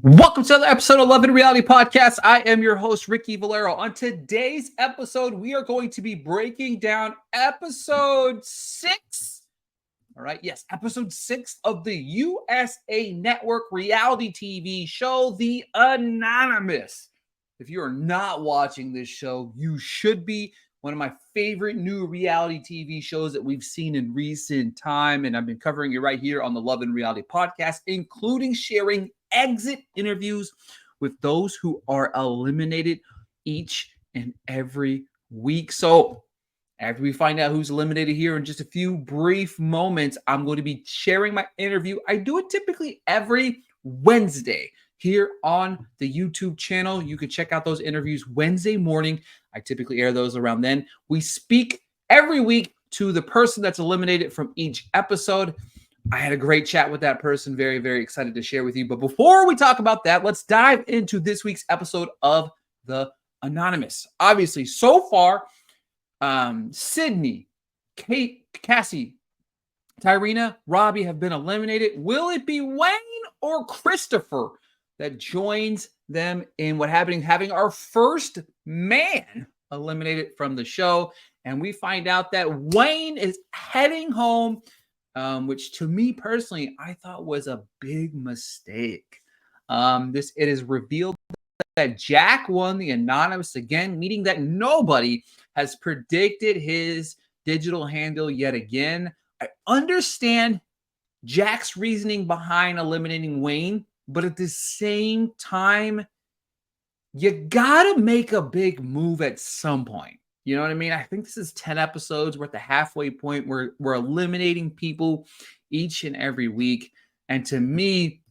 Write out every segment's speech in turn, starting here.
Welcome to another episode of Love and Reality Podcast. I am your host, Ricky Valero. On today's episode, we are going to be breaking down episode 6. All right, yes, episode 6 of the USA Network reality TV show, The Anonymous. If you are not watching this show, you should be. One of my favorite new reality TV shows that we've seen in recent time, and I've been covering it right here on the Love and Reality Podcast, including sharing exit interviews with those who are eliminated each and every week. So, after we find out who's eliminated here in just a few brief moments, I'm going to be sharing my interview. I do it typically every Wednesday here on the YouTube channel. You can check out those interviews Wednesday morning. I typically air those around then. We speak every week to the person that's eliminated from each episode. I had a great chat with that person. Very, very excited to share with you. But before we talk about that, let's dive into this week's episode of The Anonymous. Obviously, so far, Sydney, Kate, Cassie, Tyrina, Robbie have been eliminated. Will it be Wayne or Christopher that joins them in having our first man eliminated from the show? And we find out that Wayne is heading home, which to me personally, I thought was a big mistake. It is revealed that Jack won the Anonymous again, meaning that nobody has predicted his digital handle yet again. I understand Jack's reasoning behind eliminating Wayne, but at the same time, you gotta make a big move at some point. You know what I mean? I think this is 10 episodes. We're at the halfway point where we're eliminating people each and every week. And to me,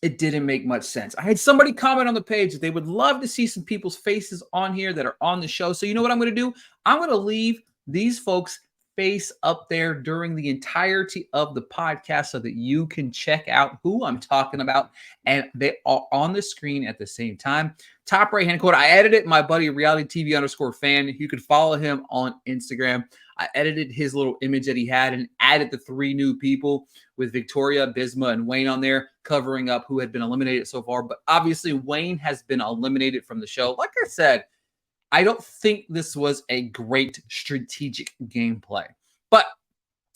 it didn't make much sense. I had somebody comment on the page that they would love to see some people's faces on here that are on the show. So you know what I'm going to do? I'm going to leave these folks' face up there during the entirety of the podcast so that you can check out who I'm talking about, and they are on the screen at the same time. Top right hand corner, I edited my buddy reality TV _fan. You could follow him on Instagram. I edited his little image that he had and added the 3 new people with Victoria, Bisma, and Wayne on there, covering up who had been eliminated so far. But obviously, Wayne has been eliminated from the show. Like I said, I don't think this was a great strategic gameplay. But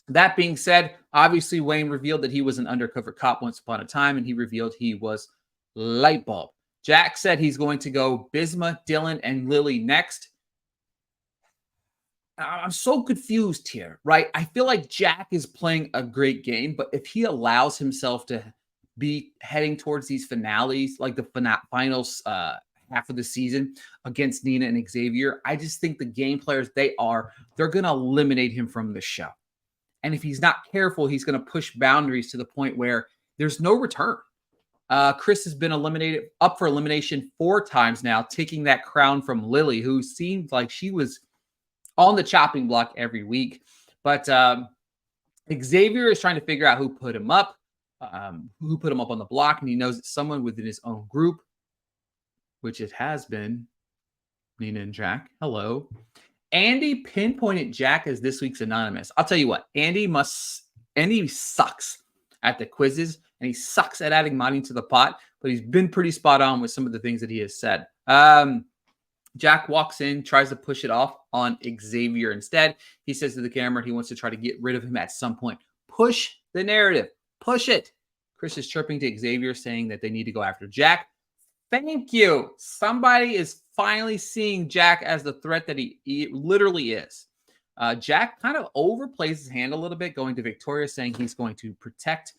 that being said, obviously, Wayne revealed that he was an undercover cop once upon a time, and he revealed he was Lightbulb. Jack said he's going to go Bisma, Dylan, and Lily next. I'm so confused here, right? I feel like Jack is playing a great game, but if he allows himself to be heading towards these finales, like the finals half of the season against Nina and Xavier, I just think the game players they're going to eliminate him from the show. And if he's not careful, he's going to push boundaries to the point where there's no return. Chris has been up for elimination 4 times now, taking that crown from Lily, who seemed like she was on the chopping block every week. But Xavier is trying to figure out who put him up on the block, and he knows it's someone within his own group, which it has been Nina and Jack. Hello. Andy pinpointed Jack as this week's Anonymous. I'll tell you what, Andy sucks at the quizzes, and he sucks at adding money to the pot, but he's been pretty spot on with some of the things that he has said. Jack walks in, tries to push it off on Xavier instead. He says to the camera he wants to try to get rid of him at some point. Push the narrative. Push it. Chris is chirping to Xavier, saying that they need to go after Jack. Thank you. Somebody is finally seeing Jack as the threat that he literally is. Jack kind of overplays his hand a little bit, going to Victoria, saying he's going to protect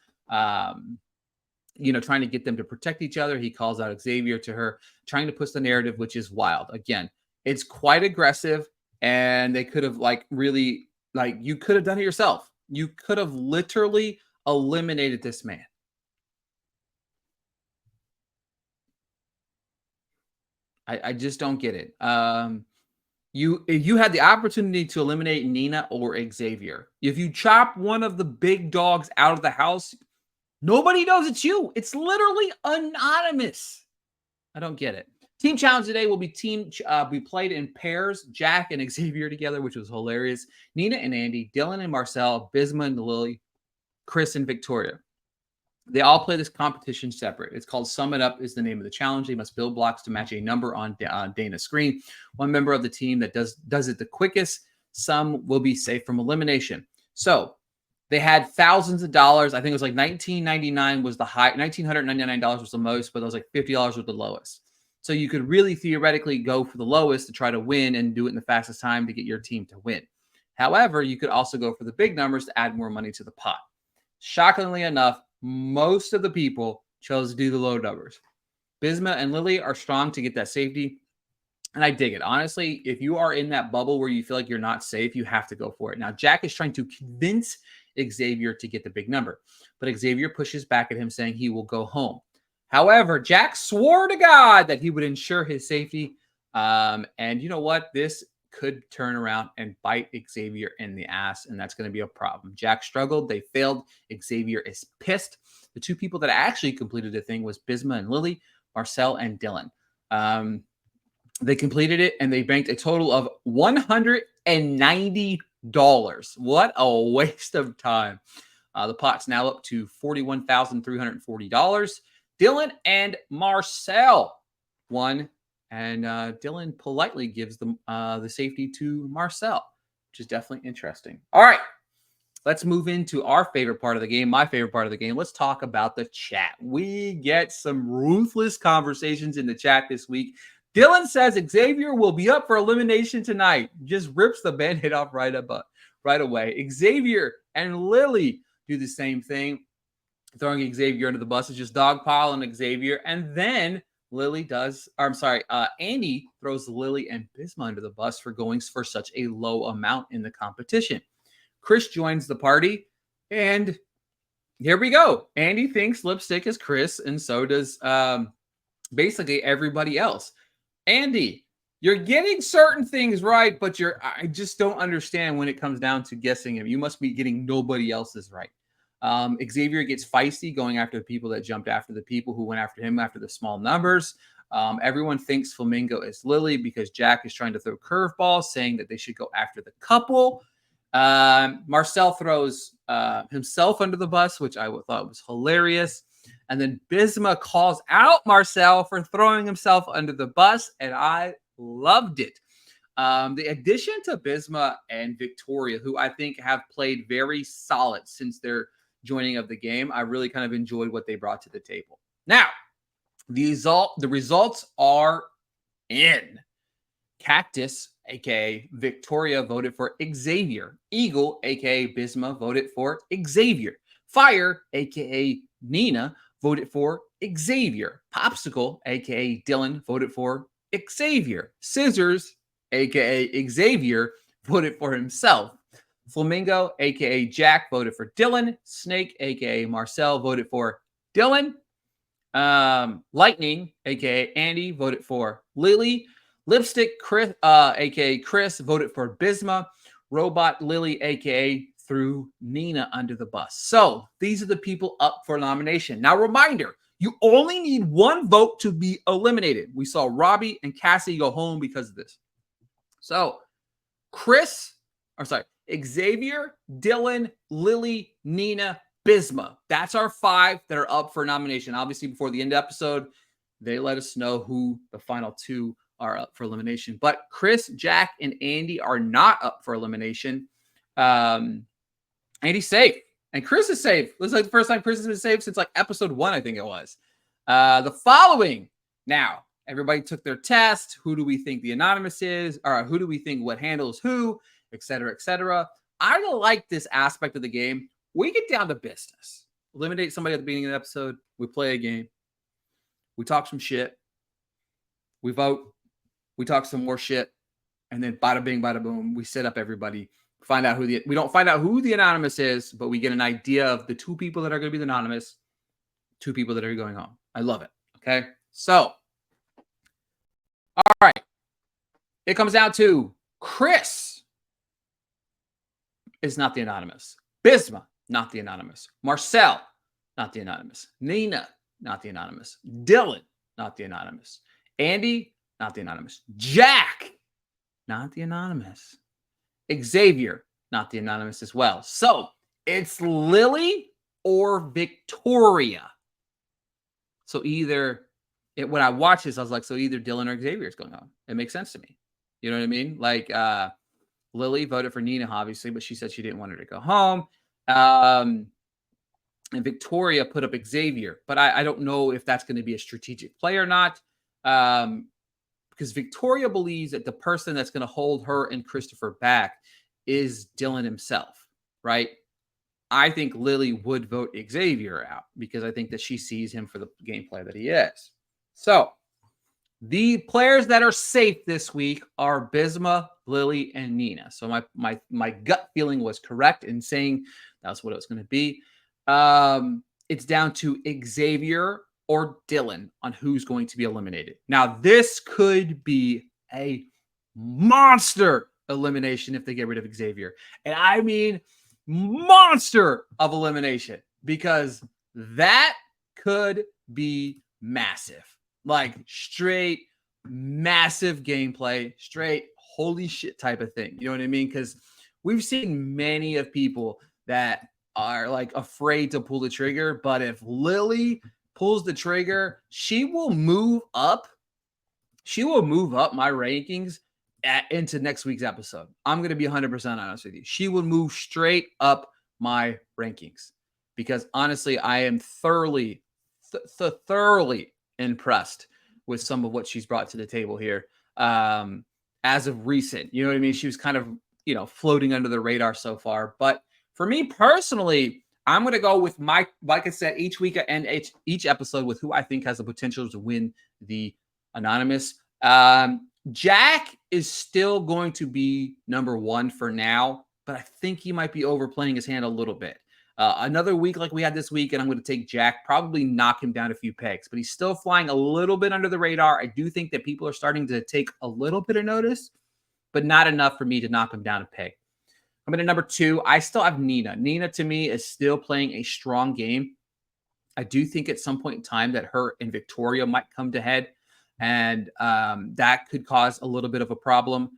trying to get them to protect each other. He calls out Xavier to her, trying to push the narrative, which is wild. Again, it's quite aggressive, and they could have you could have done it yourself. You could have literally eliminated this man. I just don't get it. You had the opportunity to eliminate Nina or Xavier. If you chop one of the big dogs out of the house, nobody knows it's you. It's literally anonymous. I don't get it. Team challenge today will be played in pairs, Jack and Xavier together, which was hilarious. Nina and Andy, Dylan and Marcel, Bisma and Lily, Chris and Victoria. They all play this competition separate. It's called Sum It Up is the name of the challenge. They must build blocks to match a number on Dana's screen. One member of the team that does it the quickest, some will be safe from elimination. So they had thousands of dollars. I think it was like $19.99 was the high. $1,999 was the most, but it was like $50 was the lowest. So you could really theoretically go for the lowest to try to win and do it in the fastest time to get your team to win. However, you could also go for the big numbers to add more money to the pot. Shockingly enough, most of the people chose to do the low numbers. Bisma and Lily are strong to get that safety, and I dig it. Honestly, if you are in that bubble where you feel like you're not safe, you have to go for it. Now, Jack is trying to convince Xavier to get the big number, but Xavier pushes back at him saying he will go home. However, Jack swore to God that he would ensure his safety, and you know what? This could turn around and bite Xavier in the ass, and that's going to be a problem. Jack struggled. They failed. Xavier is pissed. The two people that actually completed the thing was Bisma and Lily, Marcel and Dylan. They completed it, and they banked a total of $190. What a waste of time. The pot's now up to $41,340. Dylan and Marcel won. And Dylan politely gives the safety to Marcel, which is definitely interesting. All right, let's move into our favorite part of the game, my favorite part of the game. Let's talk about the chat. We get some ruthless conversations in the chat this week. Dylan says Xavier will be up for elimination tonight. Just rips the Band-Aid off right away. Xavier and Lily do the same thing, throwing Xavier under the bus. It's just dogpile on Xavier, and then Andy throws Lily and Bisma under the bus for going for such a low amount in the competition. Chris joins the party, and here we go. Andy thinks lipstick is Chris, and so does basically everybody else. Andy, you're getting certain things right, but I just don't understand when it comes down to guessing him. You must be getting nobody else's right. Xavier gets feisty going after the people that jumped after the people who went after him after the small numbers. Everyone thinks Flamingo is Lily because Jack is trying to throw curveballs, saying that they should go after the couple. Marcel throws himself under the bus, which I thought was hilarious. And then Bisma calls out Marcel for throwing himself under the bus, and I loved it. The addition to Bisma and Victoria, who I think have played very solid since their joining of the game, I really kind of enjoyed what they brought to the table. Now, the results are in. Cactus, aka Victoria, voted for Xavier. Eagle, aka Bisma, voted for Xavier. Fire, aka Nina, voted for Xavier. Popsicle, aka Dylan, voted for Xavier. Scissors, aka Xavier, voted for himself. Flamingo, aka Jack, voted for Dylan. Snake, aka Marcel, voted for Dylan. Lightning, aka Andy, voted for Lily. Lipstick, Chris, aka Chris, voted for Bisma. Robot Lily, aka threw Nina under the bus. So these are the people up for nomination. Now, reminder, you only need one vote to be eliminated. We saw Robbie and Cassie go home because of this. So Xavier, Dylan, Lily, Nina, Bisma. That's our 5 that are up for nomination. Obviously, before the end of the episode, they let us know who the final 2 are up for elimination. But Chris, Jack, and Andy are not up for elimination. Andy's safe. And Chris is safe. Looks like the first time Chris has been safe since like episode 1, I think it was. The following. Now, everybody took their test. Who do we think the anonymous is? Or who do we think what handles who? Et cetera, et cetera. I like this aspect of the game. We get down to business. Eliminate somebody at the beginning of the episode. We play a game. We talk some shit. We vote. We talk some more shit. And then bada bing, bada boom. We set up everybody. We don't find out who the anonymous is, but we get an idea of the 2 people that are going to be the anonymous, 2 people that are going on. I love it. Okay. So, all right. It comes down to Chris is not the anonymous. Bisma, not the anonymous. Marcel, not the anonymous. Nina, not the anonymous. Dylan, not the anonymous. Andy, not the anonymous. Jack, not the anonymous. Xavier, not the anonymous as well. So it's Lily or Victoria. So when I watched this, I was like, so either Dylan or Xavier is going on. It makes sense to me. You know what I mean? Like Lily voted for Nina, obviously, but she said she didn't want her to go home. And Victoria put up Xavier, but I don't know if that's going to be a strategic play or not. Because Victoria believes that the person that's going to hold her and Christopher back is Dylan himself, right? I think Lily would vote Xavier out because I think that she sees him for the gameplay that he is. So the players that are safe this week are Bisma, Lily, and Nina. So my gut feeling was correct in saying that's what it was going to be. It's down to Xavier or Dylan on who's going to be eliminated. Now, this could be a monster elimination if they get rid of Xavier. And I mean monster of elimination, because that could be massive. Like straight massive gameplay, straight holy shit type of thing. You know what I mean? Because we've seen many of people that are like afraid to pull the trigger, but if Lily pulls the trigger, she will move up. She will move up my rankings into next week's episode. I'm going to be 100% honest with you. She will move straight up my rankings because honestly, I am thoroughly impressed with some of what she's brought to the table here. As of recent, you know what I mean? She was kind of, floating under the radar so far. But for me personally, I'm going to go with like I said, each week and each episode with who I think has the potential to win the Anonymous. Jack is still going to be number one for now, but I think he might be overplaying his hand a little bit. Another week like we had this week, and I'm going to take Jack, probably knock him down a few pegs, but he's still flying a little bit under the radar. I do think that people are starting to take a little bit of notice, but not enough for me to knock him down a peg. Coming to number 2, I still have Nina. Nina, to me, is still playing a strong game. I do think at some point in time that her and Victoria might come to head, and that could cause a little bit of a problem.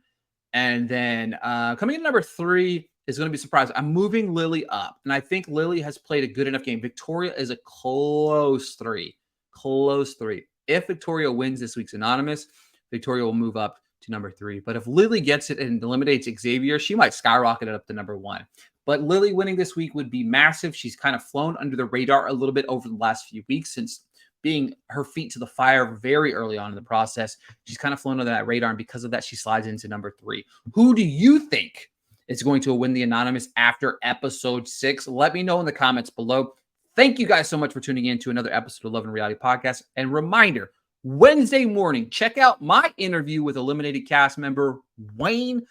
And then coming in number 3 is going to be surprising. I'm moving Lily up, and I think Lily has played a good enough game. Victoria is a close 3. Close 3. If Victoria wins this week's Anonymous, Victoria will move up to number 3. But if Lily gets it and eliminates Xavier, she might skyrocket it up to number 1. But Lily winning this week would be massive. She's kind of flown under the radar a little bit over the last few weeks since being her feet to the fire very early on in the process. She's kind of flown under that radar, and because of that, she slides into number 3. Who do you think is going to win the Anonymous after episode 6? Let me know in the comments below. Thank you guys so much for tuning in to another episode of Love and Reality Podcast. And reminder, Wednesday morning, check out my interview with eliminated cast member Wayne.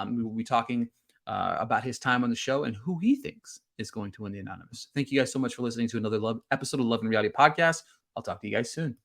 We will be talking about his time on the show and who he thinks is going to win the Anonymous. Thank you guys so much for listening to another episode of Love and Reality Podcast. I'll talk to you guys soon.